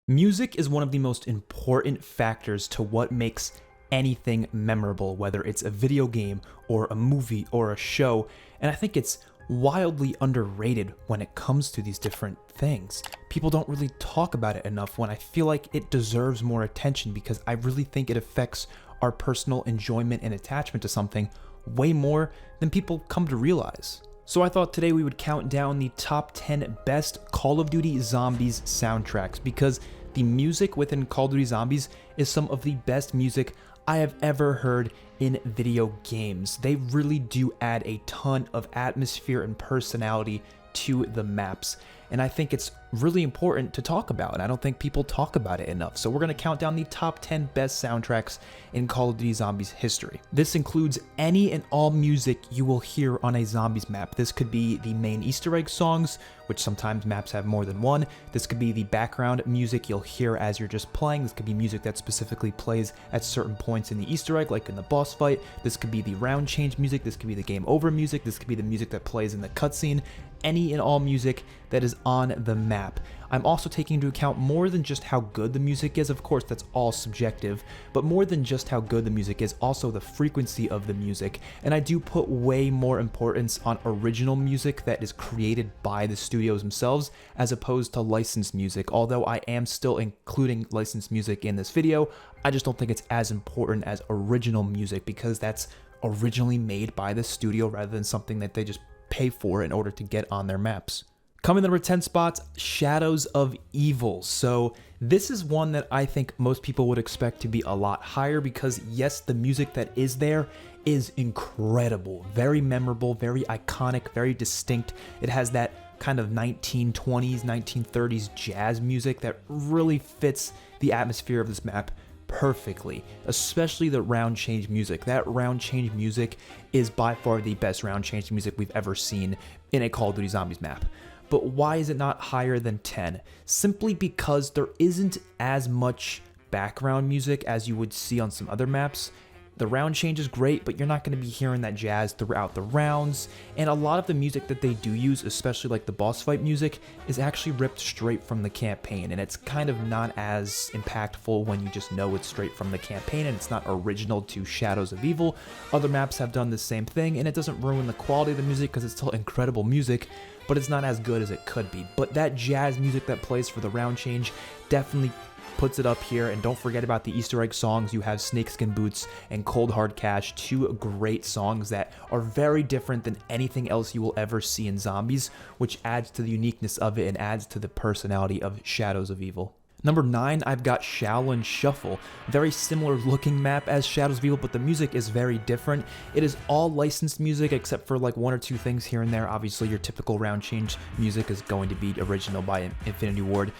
Music is one of the most important factors to what makes anything memorable, whether it's a video game or a movie or a show, and I think it's wildly underrated when it comes to these different things. People don't really talk about it enough when I feel like it deserves more attention because I really think it affects our personal enjoyment and attachment to something way more than people come to realize. So I thought today we would count down the top 10 best Call of Duty Zombies soundtracks because the music within Call of Duty Zombies is some of the best music I have ever heard in video games. They really do add a ton of atmosphere and personality to the maps, and I think it's really important to talk about, and I don't think people talk about it enough. So we're going to count down the top 10 best soundtracks in Call of Duty Zombies history. This includes any and all music you will hear on a Zombies map. This could be the main Easter egg songs, which sometimes maps have more than one. This could be the background music you'll hear as you're just playing. This could be music that specifically plays at certain points in the Easter egg, like in the boss fight. This could be the round change music. This could be the game over music. This could be the music that plays in the cutscene. Any and all music that is on the map. I'm also taking into account more than just how good the music is. Of course, that's all subjective, but more than just how good the music is, also the frequency of the music. And I do put way more importance on original music that is created by the studios themselves as opposed to licensed music. Although I am still including licensed music in this video, I just don't think it's as important as original music because that's originally made by the studio rather than something that they just pay for in order to get on their maps. Coming in the number 10 spots, Shadows of Evil. So this is one that I think most people would expect to be a lot higher because yes, the music that is there is incredible, very memorable, very iconic, very distinct. It has that kind of 1920s, 1930s jazz music that really fits the atmosphere of this map perfectly, especially the round change music. That round change music is by far the best round change music we've ever seen in a Call of Duty Zombies map. But why is it not higher than 10? Simply because there isn't as much background music as you would see on some other maps. The round change is great, but you're not going to be hearing that jazz throughout the rounds, and a lot of the music that they do use, especially like the boss fight music, is actually ripped straight from the campaign, and it's kind of not as impactful when you just know it's straight from the campaign and it's not original to Shadows of Evil. Other maps have done the same thing, and it doesn't ruin the quality of the music because it's still incredible music, but it's not as good as it could be. But that jazz music that plays for the round change definitely puts it up here. And don't forget about the Easter egg songs. You have Snakeskin Boots and Cold Hard Cash, two great songs that are very different than anything else you will ever see in Zombies, which adds to the uniqueness of it and adds to the personality of Shadows of Evil. Number 9, I've got Shaolin Shuffle. Very similar looking map as Shadows of Evil, but the music is very different. It is all licensed music except for like one or two things here and there. Obviously, your typical round change music is going to be original by Infinity Ward.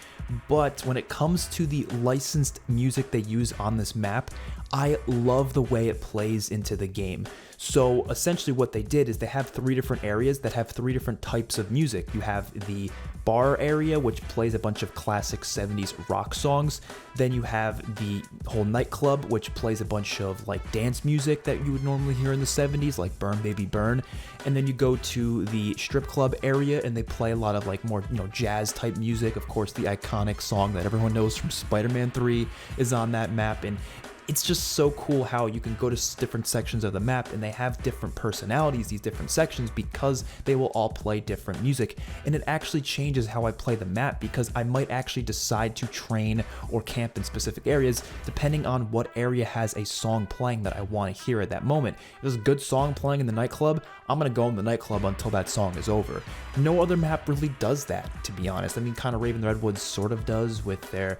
But when it comes to the licensed music they use on this map, I love the way it plays into the game. So essentially what they did is they have 3 different areas that have 3 different types of music. You have the bar area, which plays a bunch of classic 70s rock songs. Then you have the whole nightclub, which plays a bunch of like dance music that you would normally hear in the 70s, like Burn Baby Burn. And then you go to the strip club area and they play a lot of like more, jazz type music. Of course, the iconic song that everyone knows from Spider-Man 3 is on that map, and it's just so cool how you can go to different sections of the map and they have different personalities, these different sections, because they will all play different music. And it actually changes how I play the map because I might actually decide to train or camp in specific areas depending on what area has a song playing that I want to hear at that moment. If there's a good song playing in the nightclub, I'm going to go in the nightclub until that song is over. No other map really does that, to be honest. I mean, kind of Raven Redwoods sort of does with their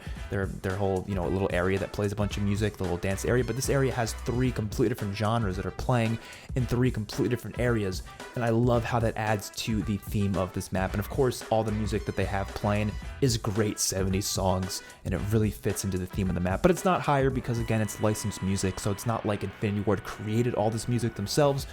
whole, little area that plays a bunch of music, the little dance area, but this area has 3 completely different genres that are playing in 3 completely different areas, and I love how that adds to the theme of this map. And of course, all the music that they have playing is great 70s songs, and it really fits into the theme of the map. But it's not higher because, again, it's licensed music, so it's not like Infinity Ward created all this music themselves,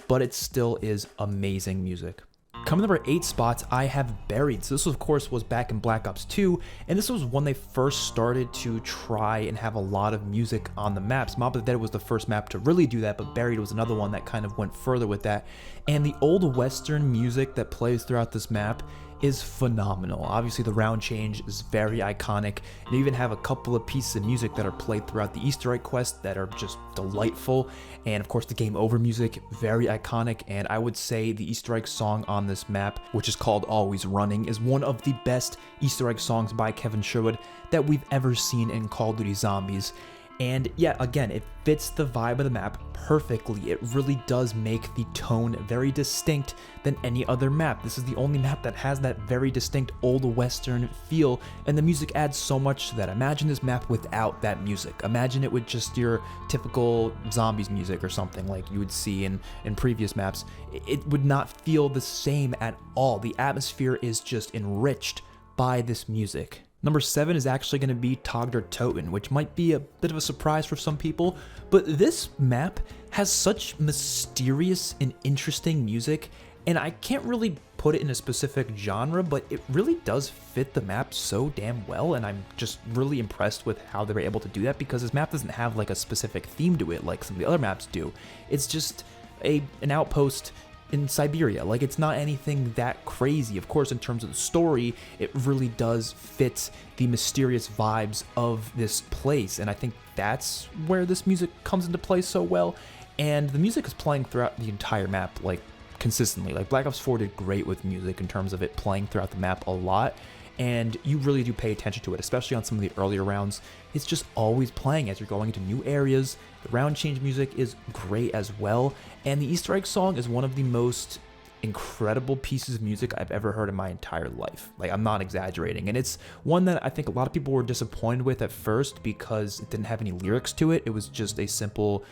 but it still is amazing music. Coming number 8 spots, I have Buried. So this, of course, was back in Black Ops 2, and this was when they first started to try and have a lot of music on the maps. Mob of the Dead was the first map to really do that, but Buried was another one that kind of went further with that. And the old Western music that plays throughout this map is phenomenal. Obviously the round change is very iconic, and you even have a couple of pieces of music that are played throughout the Easter egg quest that are just delightful, and of course the game over music, very iconic. And I would say the Easter egg song on this map, which is called Always Running, is one of the best Easter egg songs by Kevin Sherwood that we've ever seen in Call of Duty Zombies. And yeah, again, it fits the vibe of the map perfectly. It really does make the tone very distinct than any other map. This is the only map that has that very distinct old western feel, and the music adds so much to that. Imagine this map without that music. Imagine it with just your typical Zombies music or something like you would see in previous maps. It would not feel the same at all. The atmosphere is just enriched by this music. Number 7 is actually going to be Tag der Toten, which might be a bit of a surprise for some people, but this map has such mysterious and interesting music, and I can't really put it in a specific genre, but it really does fit the map so damn well, and I'm just really impressed with how they were able to do that, because this map doesn't have like a specific theme to it like some of the other maps do. It's just an outpost in Siberia. Like, it's not anything that crazy. Of course, in terms of the story, it really does fit the mysterious vibes of this place, and I think that's where this music comes into play so well. And the music is playing throughout the entire map, like, consistently. Like, Black Ops 4 did great with music in terms of it playing throughout the map a lot, and you really do pay attention to it, especially on some of the earlier rounds. It's just always playing as you're going into new areas. The round change music is great as well, and the Easter egg song is one of the most incredible pieces of music I've ever heard in my entire life. Like, I'm not exaggerating, and it's one that I think a lot of people were disappointed with at first because it didn't have any lyrics to it. It was just a simple,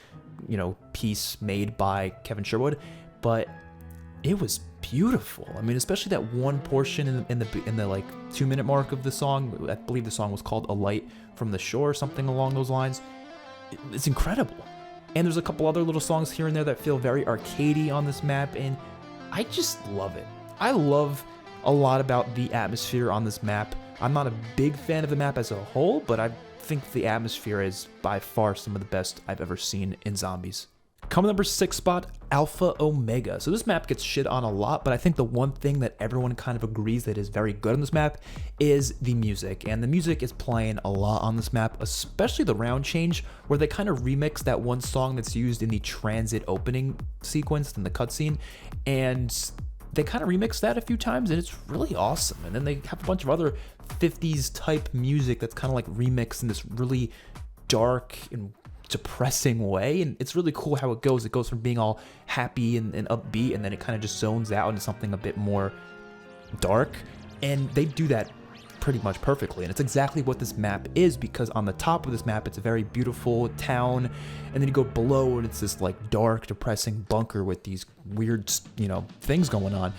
piece made by Kevin Sherwood, but it was beautiful. I mean, especially that one portion in the like 2-minute mark of the song. I believe the song was called "A Light from the Shore," something along those lines. It's incredible. And there's a couple other little songs here and there that feel very arcadey on this map, and I just love it. I love a lot about the atmosphere on this map. I'm not a big fan of the map as a whole, but I think the atmosphere is by far some of the best I've ever seen in Zombies. Coming number 6 spot, Alpha Omega. So this map gets shit on a lot, but I think the one thing that everyone kind of agrees that is very good on this map is the music. And the music is playing a lot on this map, especially the round change, where they kind of remix that one song that's used in the transit opening sequence in the cutscene. And they kind of remix that a few times, and it's really awesome. And then they have a bunch of other 50s type music that's kind of like remixed in this really dark and depressing way, and it's really cool how it goes. It goes from being all happy and upbeat, and then it kind of just zones out into something a bit more dark, and they do that pretty much perfectly. And it's exactly what this map is, because on the top of this map it's a very beautiful town, and then you go below and it's this like dark, depressing bunker with these weird things going on.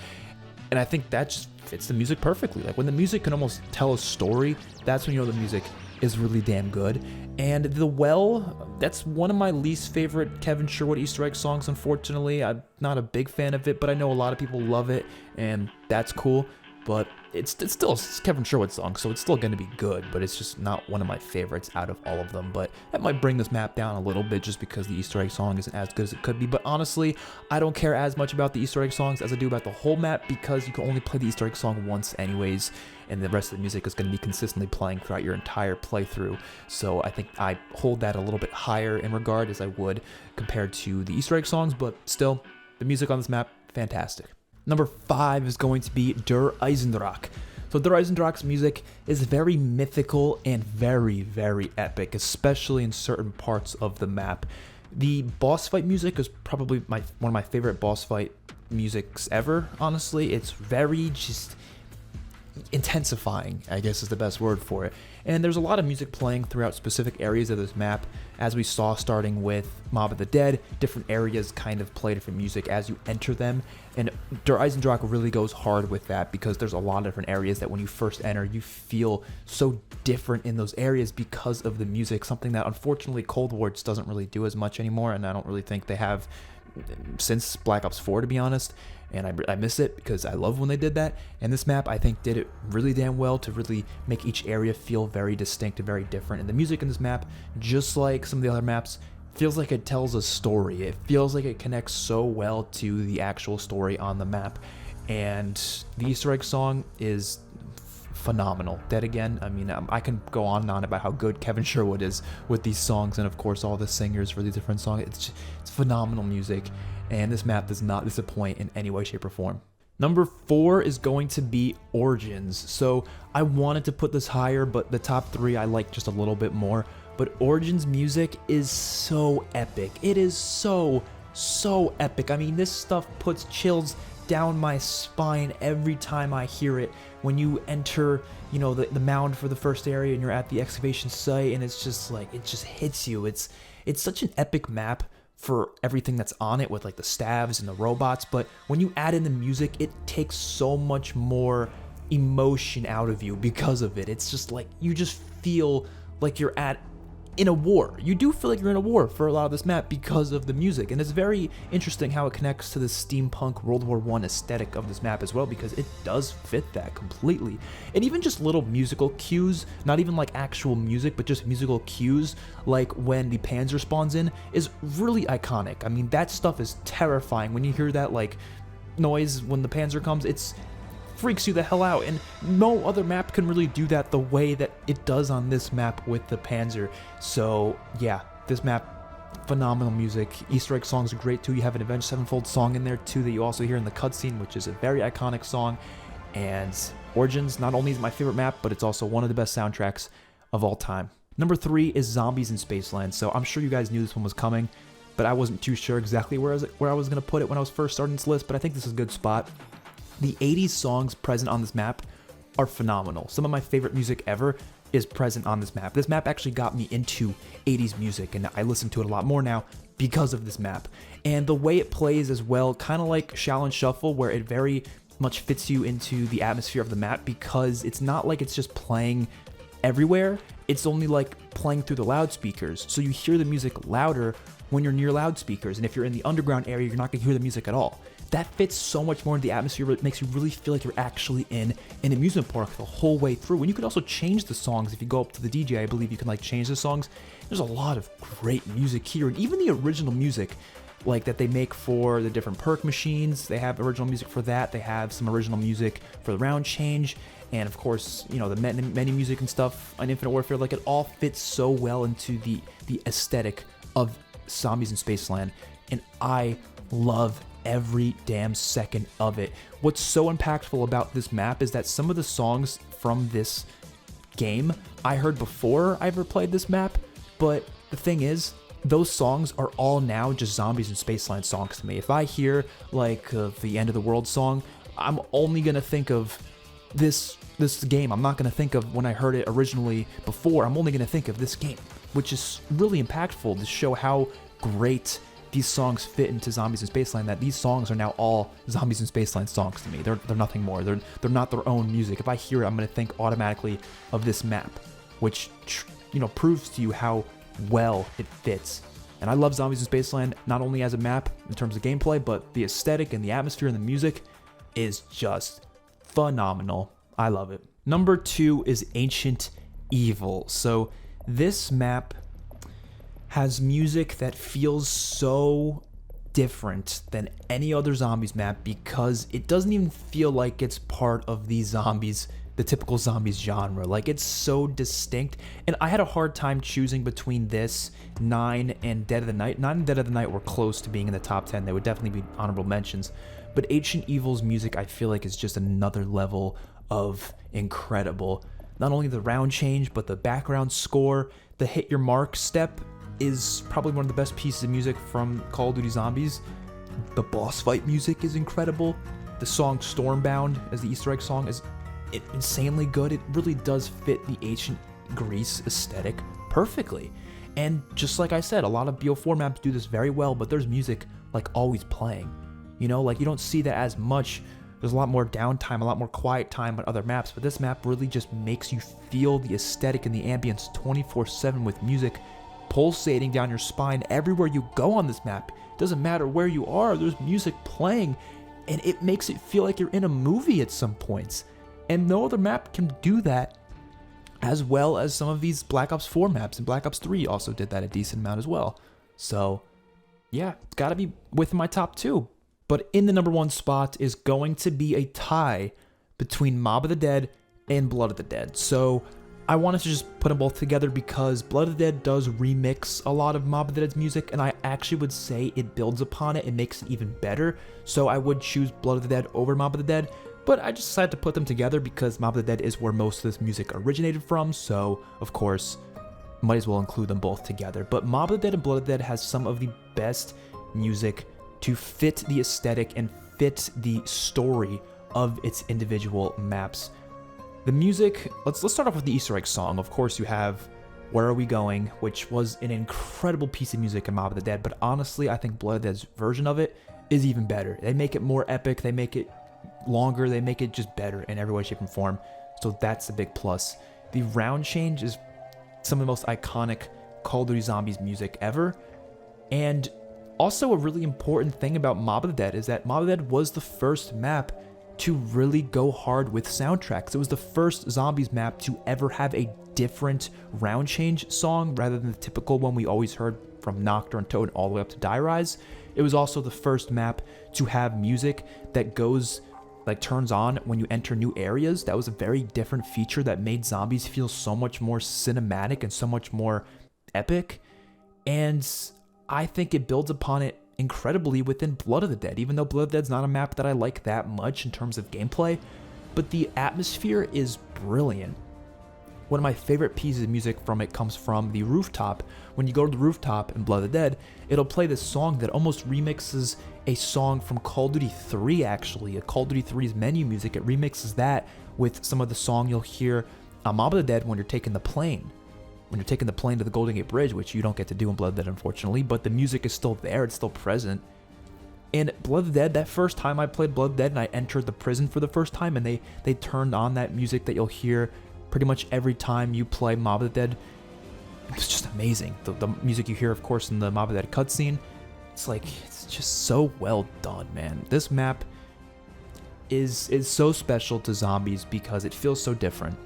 And I think that just fits the music perfectly. Like, when the music can almost tell a story, that's when the music is really damn good. And The Well, that's one of my least favorite Kevin Sherwood Easter egg songs, unfortunately. I'm not a big fan of it, but I know a lot of people love it, and that's cool. But it's still a Kevin Sherwood song, so it's still going to be good, but it's just not one of my favorites out of all of them. But that might bring this map down a little bit just because the Easter egg song isn't as good as it could be. But honestly, I don't care as much about the Easter egg songs as I do about the whole map, because you can only play the Easter egg song once anyways, and the rest of the music is going to be consistently playing throughout your entire playthrough. So I think I hold that a little bit higher in regard as I would compared to the Easter egg songs, but still, the music on this map, fantastic. Number 5 is going to be Der Eisendrache. So Der Eisendrache's music is very mythical and very, very epic, especially in certain parts of the map. The boss fight music is probably one of my favorite boss fight musics ever, honestly. It's very just intensifying, I guess is the best word for it. And there's a lot of music playing throughout specific areas of this map, as we saw starting with Mob of the Dead. Different areas kind of play different music as you enter them, and Der Eisendrache really goes hard with that, because there's a lot of different areas that when you first enter, you feel so different in those areas because of the music, something that unfortunately Cold War just doesn't really do as much anymore, and I don't really think they have since Black Ops 4, to be honest. And I miss it because I love when they did that. And this map, I think, did it really damn well to really make each area feel very distinct and very different. And the music in this map, just like some of the other maps, feels like it tells a story. It feels like it connects so well to the actual story on the map. and the Easter egg song is phenomenal. Dead Again, I mean, I can go on and on about how good Kevin Sherwood is with these songs, and of course all the singers for these different songs. It's phenomenal music, and this map does not disappoint in any way, shape, or form. Number 4 is going to be Origins. So I wanted to put this higher, but the top 3 I like just a little bit more. But Origins music is so epic. It is so epic. I mean, this stuff puts chills down my spine every time I hear it. When you enter, you know, the mound for the first area and you're at the excavation site, and it's just like, it just hits you. It's such an epic map for everything that's on it, with like the stabs and the robots, but when you add in the music, it takes so much more emotion out of you because of it. It's just like, you just feel like you're in a war. You do feel like you're in a war for a lot of this map because of the music, and it's very interesting how it connects to the steampunk World War I aesthetic of this map as well, because it does fit that completely. And even just little musical cues, not even like actual music, but just musical cues, like when the Panzer spawns in, is really iconic. I mean, that stuff is terrifying. When you hear that like noise when the Panzer comes, it's freaks you the hell out, and no other map can really do that the way that it does on this map with the Panzer. So yeah, this map, phenomenal music. Easter egg songs are great too. You have an Avenged Sevenfold song in there too that you also hear in the cutscene, which is a very iconic song. And Origins not only is my favorite map, but it's also one of the best soundtracks of all time. Number 3 is Zombies in Spaceland. So I'm sure you guys knew this one was coming, but I wasn't too sure exactly where I was going to put it when I was first starting this list, but I think this is a good spot. The 80s songs present on this map are phenomenal. Some of my favorite music ever is present on this map. This map actually got me into 80s music, and I listen to it a lot more now because of this map. And the way it plays as well, kind of like Shaolin Shuffle, where it very much fits you into the atmosphere of the map, because it's not like it's just playing everywhere. It's only like playing through the loudspeakers. So you hear the music louder when you're near loudspeakers, and if you're in the underground area, you're not going to hear the music at all. That fits so much more into the atmosphere. It makes you really feel like you're actually in an amusement park the whole way through. And you can also change the songs. If you go up to the DJ, I believe you can like change the songs. There's a lot of great music here, and even the original music like that they make for the different perk machines. They have original music for that. They have some original music for the round change, and of course, you know, the menu music and stuff on Infinite Warfare. Like, it all fits so well into the aesthetic of Zombies in Spaceland, and I love every damn second of it. What's so impactful about this map is that some of the songs from this game I heard before I ever played this map, but the thing is, those songs are all now just Zombies in Spaceland songs to me. If I hear like the End of the World song, I'm only gonna think of this game. I'm not gonna think of when I heard it originally before. I'm only gonna think of this game, which is really impactful to show how great these songs fit into Zombies in Spaceland, that these songs are now all Zombies in Spaceland songs to me. They're nothing more. They're not their own music. If I hear it, I'm going to think automatically of this map, which, you know, proves to you how well it fits. And I love Zombies in Spaceland, not only as a map in terms of gameplay, but the aesthetic and the atmosphere and the music is just phenomenal. I love it. Number 2 is Ancient Evil. So this map has music that feels so different than any other Zombies map, because it doesn't even feel like it's part of the typical Zombies genre. Like, it's so distinct, and I had a hard time choosing between this, 9, and Dead of the Night. 9 and Dead of the Night were close to being in the top 10. They would definitely be honorable mentions, but Ancient Evil's music, I feel like, is just another level of incredible. Not only the round change, but the background score, the hit your mark step is probably one of the best pieces of music from Call of Duty Zombies. The boss fight music is incredible. The song Stormbound, as the Easter egg song, is insanely good. It really does fit the ancient Greece aesthetic perfectly. And just like I said, a lot of BO4 maps do this very well, but there's music like always playing. You know, like, you don't see that as much. There's a lot more downtime, a lot more quiet time on other maps, but this map really just makes you feel the aesthetic and the ambience 24/7 with music pulsating down your spine everywhere you go on this map. It doesn't matter where you are, there's music playing, and it makes it feel like you're in a movie at some points. And no other map can do that as well as some of these Black Ops 4 maps, and Black Ops 3 also did that a decent amount as well. So yeah, it's gotta be within my top 2. But in the number 1 spot is going to be a tie between Mob of the Dead and Blood of the Dead. So I wanted to just put them both together because Blood of the Dead does remix a lot of Mob of the Dead's music, and I actually would say it builds upon it and makes it even better. So I would choose Blood of the Dead over Mob of the Dead, but I just decided to put them together because Mob of the Dead is where most of this music originated from, so of course, might as well include them both together. But Mob of the Dead and Blood of the Dead has some of the best music to fit the aesthetic and fit the story of its individual maps. The music, let's start off with the Easter egg song. Of course, you have Where Are We Going, which was an incredible piece of music in Mob of the Dead, but honestly, I think Blood of the Dead's version of it is even better. They make it more epic, they make it longer, they make it just better in every way, shape, and form, so that's a big plus. The round change is some of the most iconic Call of Duty Zombies music ever, and also a really important thing about Mob of the Dead is that Mob of the Dead was the first map to really go hard with soundtracks. It was the first Zombies map to ever have a different round change song rather than the typical one we always heard from Nocturne, Toad, all the way up to Die Rise. It was also the first map to have music that goes, like, turns on when you enter new areas. That was a very different feature that made Zombies feel so much more cinematic and so much more epic. And I think it builds upon it incredibly within Blood of the Dead, even though Blood of the Dead's not a map that I like that much in terms of gameplay, but the atmosphere is brilliant. One of my favorite pieces of music from it comes from the rooftop. When you go to the rooftop in Blood of the Dead, it'll play this song that almost remixes a song from Call of Duty 3, actually, a Call of Duty 3's menu music. It remixes that with some of the song you'll hear on Mob of the Dead when you're taking the plane. When you're taking the plane to the Golden Gate Bridge, which you don't get to do in Blood of the Dead, unfortunately, but the music is still there, it's still present. And Blood of the Dead, that first time I played Blood of the Dead and I entered the prison for the first time, and they turned on that music that you'll hear pretty much every time you play Mob of the Dead. It's just amazing. The music you hear, of course, in the Mob of the Dead cutscene, it's just so well done, man. This map is so special to Zombies because it feels so different.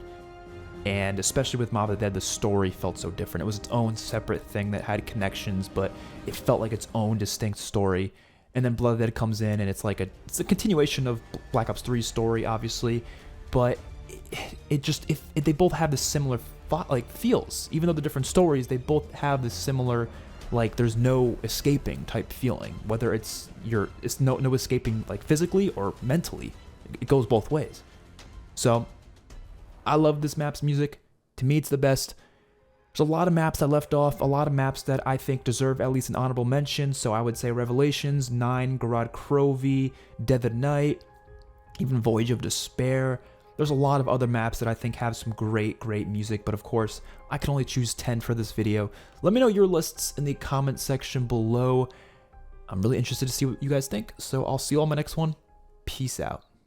And especially with Mob of the Dead, the story felt so different. It was its own separate thing that had connections, but it felt like its own distinct story. And then Blood of the Dead comes in, and it's a continuation of Black Ops 3's story, obviously, but they both have the similar feels. Even though they're different stories, they both have the similar, there's no escaping type feeling. Whether it's no escaping physically or mentally, it goes both ways. So I love this map's music. To me, it's the best. There's a lot of maps I left off, a lot of maps that I think deserve at least an honorable mention. So I would say Revelations, 9, Gorod Krovi, Dead of Night, even Voyage of Despair. There's a lot of other maps that I think have some great music, but of course, I can only choose 10 for this video. Let me know your lists in the comment section below. I'm really interested to see what you guys think, so I'll see you all in my next one. Peace out.